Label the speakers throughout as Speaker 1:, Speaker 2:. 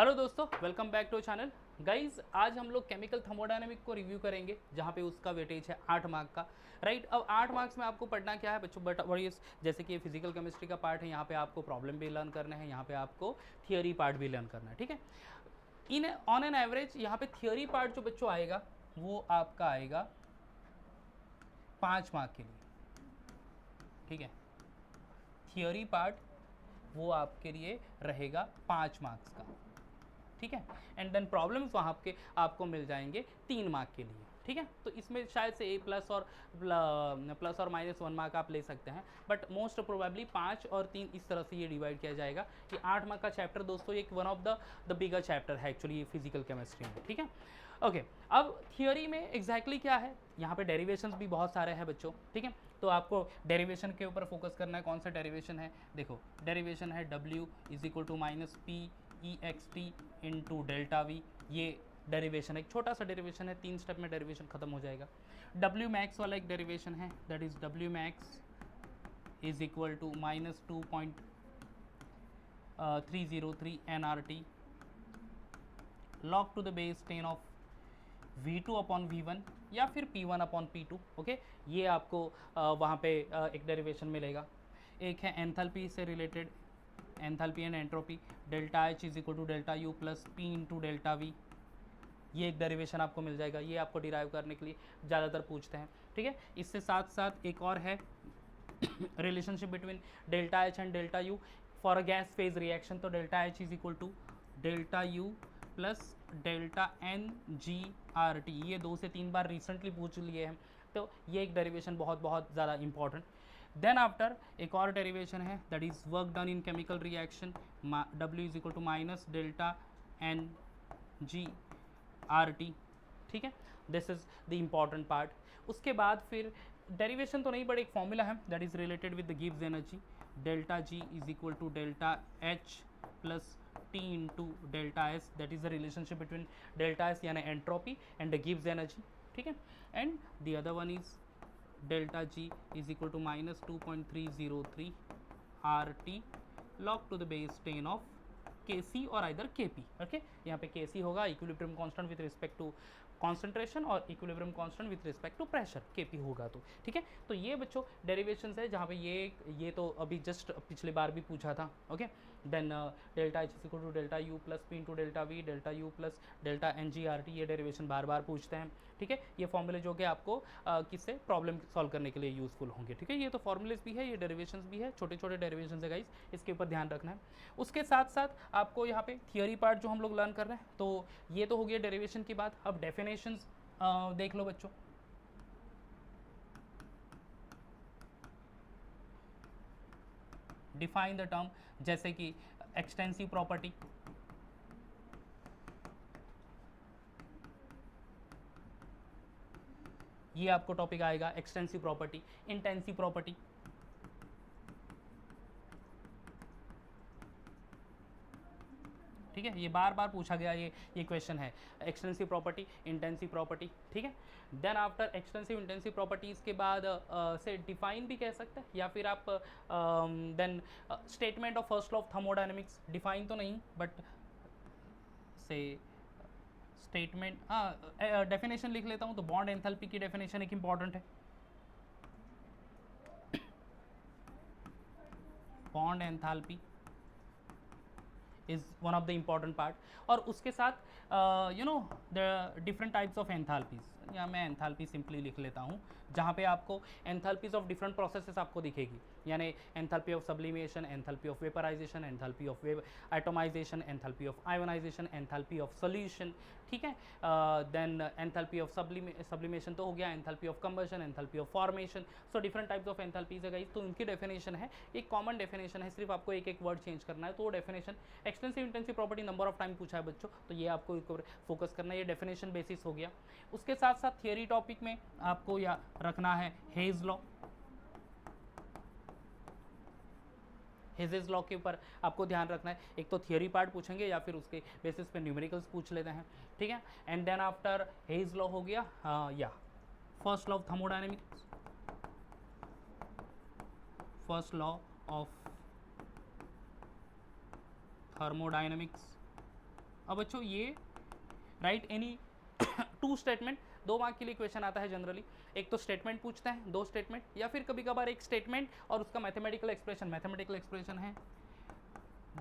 Speaker 1: Hello दोस्तों, welcome back to channel. Guys, आज हम लोग केमिकल थर्मोडायनेमिक को रिव्यू करेंगे, जहाँ पे उसका वेटेज है 8 मार्क का। राइट, अब 8 मार्क्स में आपको पढ़ना क्या है बच्चों, बट वही जैसे कि ये फिजिकल केमिस्ट्री का पार्ट है, यहाँ पे आपको प्रॉब्लम भी लर्न करना है, यहाँ पे आपको थियोरी पार्ट भी लर्न करना है। ठीक है, इन ऑन एन एवरेज यहाँ पे थियोरी पार्ट जो बच्चों आएगा वो आपका आएगा 5 मार्क के लिए। ठीक है, थियोरी पार्ट वो आपके लिए रहेगा 5 मार्क्स का। ठीक है, एंड देन प्रॉब्लम्स वहाँ के आपको मिल जाएंगे 3 मार्क के लिए। ठीक है, तो इसमें शायद से प्लस और माइनस 1 मार्क आप ले सकते हैं, बट मोस्ट प्रोबेबली 5 और 3 इस तरह से ये डिवाइड किया जाएगा कि 8 मार्क का चैप्टर दोस्तों एक one of the bigger chapter है एक्चुअली फिजिकल केमिस्ट्री में। ठीक है, ओके, अब थियोरी में एग्जैक्टली क्या है, यहाँ पे डेरिवेशंस भी बहुत सारे हैं बच्चों। ठीक है, तो आपको डेरिवेशन के ऊपर फोकस करना है। कौन सा डेरिवेशन है, देखो डेरिवेशन है W is equal to minus P E X T into delta V. ये डेरिवेशन एक छोटा सा डेरिवेशन है, 3 स्टेप में डेरिवेशन खत्म हो जाएगा। डब्ल्यू मैक्स वाला एक डेरिवेशन है, that is W max is equal to minus 2.303 NRT log to the base 10 of V2 upon V1 या फिर P1 अपॉन P2। ओके, ये आपको वहाँ पे एक डेरिवेशन मिलेगा। एक है एंथैल्पी से related, enthalpy and entropy, delta H is equal to delta U plus P into delta V. ये एक डेरिवेशन आपको मिल जाएगा, ये आपको डिराइव करने के लिए ज़्यादातर पूछते हैं। ठीक है, इससे साथ साथ एक और है relationship between delta H and delta U for a gas phase reaction. तो delta H is equal to delta U plus delta N G R T. ये 2 से 3 बार रिसेंटली पूछ लिए हैं, तो ये एक डेरिवेशन बहुत बहुत ज़्यादा इंपॉर्टेंट। देन आफ्टर एक और डेरिवेशन है, that is work done in chemical reaction, W is equal to minus delta N G R T. ठीक है, this is the important part. उसके बाद फिर डेरिवेशन तो नहीं, बट एक फॉर्मूला है that is related with the गिव्स energy, delta G is equal to delta H plus T into delta S. That is the relationship between delta S यानी entropy and the गिव्स energy. ठीक है, and the other one is delta G is equal to minus 2.303 RT log to the base 10 of Kc और either Kp। Okay, यहाँ पे Kc होगा equilibrium constant with respect to concentration और equilibrium constant with respect to pressure Kp होगा। तो ठीक है, तो ये बच्चों डेरिवेशंस है, जहाँ पे ये तो अभी जस्ट पिछले बार भी पूछा था। Okay, then delta H equal to delta U plus P into delta V, delta U plus delta N G R T, ये डेरिवेशन बार बार पूछते हैं। ठीक है, ये फॉर्मूले जो कि आपको किससे प्रॉब्लम सॉल्व करने के लिए यूजफुल होंगे। ठीक है, ये तो फॉर्मूलेस भी है, ये डेरिवेशंस भी है, छोटे छोटे डेरिवेशंस है गाइस, इसके ऊपर ध्यान रखना है। उसके साथ साथ आपको यहाँ पे थियोरी पार्ट जो हम लोग लर्न कर रहे हैं, तो ये तो हो गया डेरिवेशन की बात। अब डेफिनेशंस देख लो बच्चों। डिफाइन द टर्म, जैसे कि एक्सटेंसिव प्रॉपर्टी, ये आपको टॉपिक आएगा एक्सटेंसिव प्रॉपर्टी। इंटेंसिव प्रॉपर्टी, ठीक है, ये बार बार पूछा गया ये क्वेश्चन है, एक्सटेंसिव प्रॉपर्टी, इंटेंसिव प्रॉपर्टी। ठीक है, then after extensive intensive properties के बाद से डिफाइन भी कह सकते हैं, या फिर आप then statement of first law of thermodynamics, define तो नहीं बट से स्टेटमेंट, हाँ डेफिनेशन लिख लेता हूँ। तो बॉन्ड एंथैल्पी की डेफिनेशन एक इंपॉर्टेंट है, bond enthalpy is one of the important part. और उसके साथ you know the different types of enthalpies, या मैं एंथैल्पी सिंपली लिख लेता हूँ, जहाँ पे आपको एंथैल्पीज़ ऑफ डिफरेंट प्रोसेसेस आपको दिखेगी, यानी enthalpy of sublimation, enthalpy of vaporisation, enthalpy of atomisation, enthalpy of ionisation, enthalpy of solution. ठीक है, देन एंथैल्पी ऑफ सब्लिमेशन तो हो गया, enthalpy of combustion, enthalpy of formation. So different types of enthalpies है guys, तो उनकी definition है, एक कॉमन डेफिनेशन है, सिर्फ आपको एक एक वर्ड चेंज करना है। तो वो definition extensive intensive property number of time पूछा है बच्चों, तो ये आपको फोकस करना है, ये डेफिनेशन बेसिस हो गया। उसके साथ साथ थियरी टॉपिक में आपको या रखना है हेज लॉ। हेजेस लॉ के ऊपर आपको ध्यान रखना है, एक तो थियरी पार्ट पूछेंगे या फिर उसके बेसिस पे न्यूमेरिकल्स पूछ लेते हैं। ठीक है, and then after Hess law हो गया, या first law of thermodynamics, first law of thermodynamics, अब बच्चों ये write any two statement, 2 mark के लिए क्वेश्चन आता है जनरली। एक तो स्टेटमेंट पूछता है, 2 स्टेटमेंट, या फिर कभी कभार एक स्टेटमेंट और उसका मैथमेटिकल एक्सप्रेशन है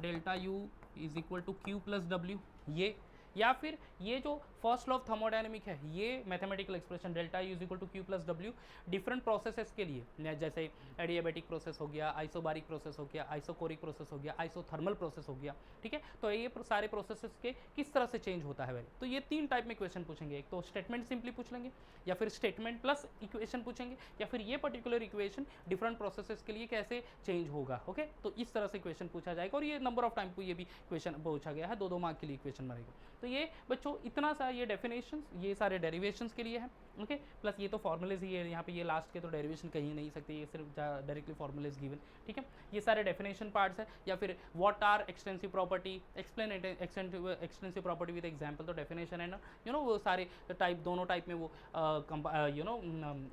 Speaker 1: delta U is equal to Q plus W, ये, या फिर ये जो फर्स्ट लॉ ऑफ थर्मोडायनेमिक है, ये mathematical expression delta U is equal to Q plus W different processes के लिए, जैसे एडियाबेटिक प्रोसेस हो गया, आइसोबारिक प्रोसेस हो गया, आइसोकोरिक प्रोसेस हो गया, आइसोथर्मल प्रोसेस हो गया, ठीक है। तो ये सारे प्रोसेसेस के किस तरह से चेंज होता है वैल्यू, तो ये 3 टाइप में क्वेश्चन पूछेंगे। एक तो स्टेटमेंट सिंपली पूछ लेंगे, या फिर स्टेटमेंट प्लस इक्वेशन पूछेंगे, या फिर ये पर्टिकुलर इक्वेशन डिफरेंट प्रोसेसेस के लिए कैसे चेंज होगा। ओके, तो इस तरह से क्वेश्चन पूछा जाएगा, और ये नंबर ऑफ टाइम को ये भी क्वेश्चन पूछा गया है, 2-2 मार्क के लिए क्वेश्चन बनेगा। तो ये बच्चों इतना सा ये डेफिनेशंस, ये सारे डेरिवेशंस के लिए है। ओके, प्लस ये तो फॉर्मूलेज ही है, यहाँ पे ये लास्ट के तो डेरिवेशन कहीं नहीं सकते, ये सिर्फ डायरेक्टली फॉर्मूलेज गिवन, ठीक है। ये सारे डेफिनेशन पार्ट्स है, या फिर what are extensive property, explain extensive property with example, तो डेफिनेशन है ना, वो सारे टाइप, दोनों टाइप में वो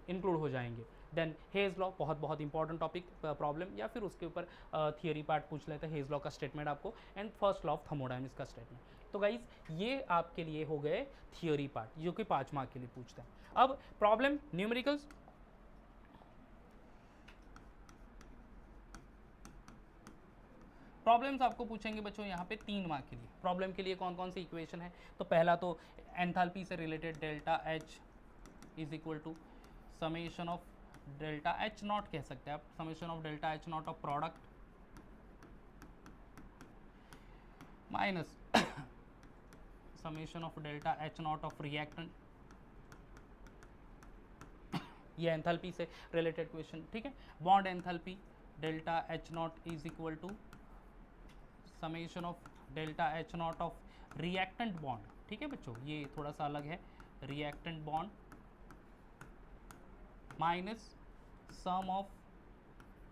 Speaker 1: इंक्लूड हो जाएंगे। देन हेज लॉ, बहुत इंपॉर्टेंट टॉपिक, प्रॉब्लम, या फिर उसके ऊपर थियोरी पार्ट पूछ लेते हैं, हेज लॉ का स्टेटमेंट आपको, and first law of thermodynamics का स्टेटमेंट। तो गाइज ये आपके लिए हो गए थियोरी पार्ट, जो कि 5 मार्क के लिए पूछते हैं। अब प्रॉब्लम न्यूमेरिकल्स, प्रॉब्लम्स आपको पूछेंगे बच्चों यहाँ पे 3 मार्क के लिए। प्रॉब्लम के लिए कौन कौन सी इक्वेशन है, तो पहला तो एंथैल्पी से related delta H is equal to summation of delta H naught, कह सकते हैं आप, summation of delta H naught of product minus summation of delta H naught of reactant, ये एंथैल्पी से रिलेटेड क्वेश्चन, ठीक है। Bond enthalpy delta H naught is equal to summation of delta H naught of reactant bond, ठीक है बच्चों, ये थोड़ा सा अलग है, reactant bond minus sum of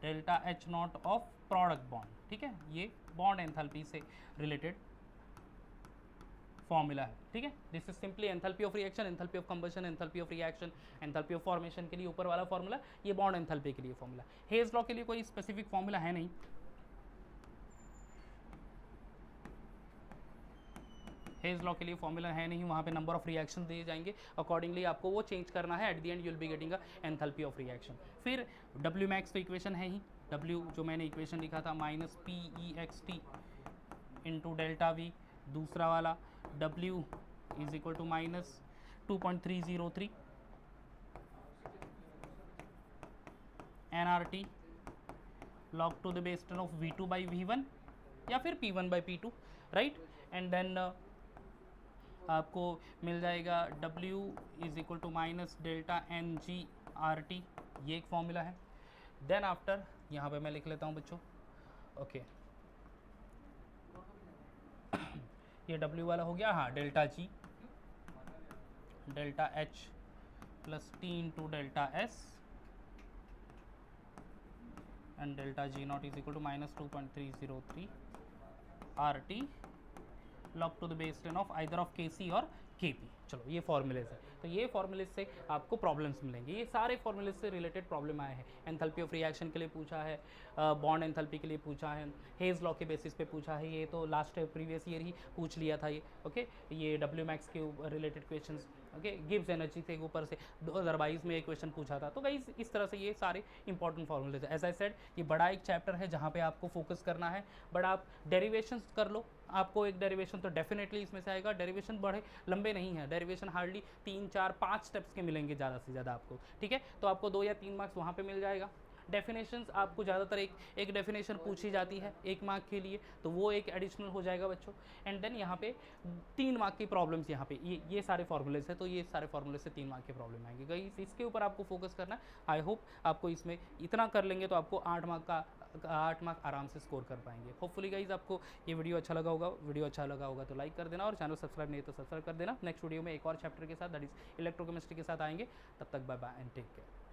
Speaker 1: delta H naught of product bond, ठीक है। ये बॉन्ड एंथैल्पी से रिलेटेड फॉर्मूला है, ठीक है। This is simply enthalpy of reaction, enthalpy of combustion, enthalpy of reaction, enthalpy of formation के लिए ऊपर वाला फॉर्मूला, ये बॉन्ड एंथैल्पी के लिए फॉर्मूला। हेज लॉ के लिए कोई स्पेसिफिक फॉर्मूला है नहीं, हेज लॉ के लिए फॉर्मूला है नहीं, वहाँ पे नंबर ऑफ रिएक्शन दिए जाएंगे, अकॉर्डिंगली आपको वो चेंज करना है, at the end you will be getting a enthalpy of reaction. फिर डब्ल्यू मैक्स तो इक्वेशन है ही, डब्ल्यू जो मैंने इक्वेशन लिखा था minus P E X T into delta V, दूसरा वाला W is equal to minus 2.303 nRT log to the base 10 of V2 by V1 या फिर P1 by P2, right. And then आपको मिल जाएगा W is equal to minus delta NGRT, ये एक formula है। देन आफ्टर यहाँ पे मैं लिख लेता हूँ बच्चों, ओके ये W वाला हो गया, हाँ, delta G delta H plus T into delta S and delta G naught is equal to minus 2.303 RT log to the base 10 of either of KC और KP। चलो ये फॉर्मूलेज है, तो ये फॉर्मूलेज से आपको प्रॉब्लम्स मिलेंगे, ये सारे फॉर्मूलेज से रिलेटेड प्रॉब्लम आए हैं। एंथैल्पी ऑफ रिएक्शन के लिए पूछा है, बॉन्ड एंथैल्पी के लिए पूछा है, हेज लॉ के बेसिस पे पूछा है, ये तो लास्ट प्रीवियस ईयर ही पूछ लिया था ये, ओके। ये डब्ल्यू मैक्स के related question, okay, Gibbs energy के ऊपर से 2022 में एक क्वेश्चन पूछा था। तो गाइस इस तरह से ये सारे इंपॉर्टेंट फॉर्मूलेज है। एज आई सेड, ये बड़ा एक चैप्टर है जहाँ पे आपको फोकस करना है, बट आप डेरिवेशंस कर लो, आपको एक डेरिवेशन तो डेफिनेटली इसमें से आएगा। डेरिवेशन बड़े लंबे नहीं है, डेरिवेशन हार्डली 3, 4, 5 स्टेप्स के मिलेंगे ज़्यादा से ज़्यादा आपको, ठीक है। तो आपको 2 या 3 मार्क्स वहाँ पे मिल जाएगा। डेफिनेशंस आपको ज़्यादातर एक डेफिनेशन पूछी जाती है 1 मार्क के लिए, तो वो एक एडिशनल हो जाएगा बच्चों। एंड देन यहाँ पे 3 मार्क की प्रॉब्लम्स, यहाँ पे ये सारे फॉर्मूलेज है, तो ये सारे फॉर्मूले से 3 मार्क के प्रॉब्लम आएंगे। गाइस इसके ऊपर आपको फोकस करना है। आई होप आपको इसमें इतना कर लेंगे तो आपको 8 मार्क आराम से स्कोर कर पाएंगे। होपफुली गाइस आपको ये वीडियो अच्छा लगा होगा तो लाइक कर देना, और चैनल सब्सक्राइब नहीं तो सब्सक्राइब कर देना। नेक्स्ट वीडियो में एक और चैप्टर के साथ, दैट इज इलेक्ट्रोकेमिस्ट्री के साथ आएंगे। तब तक bye bye and take care.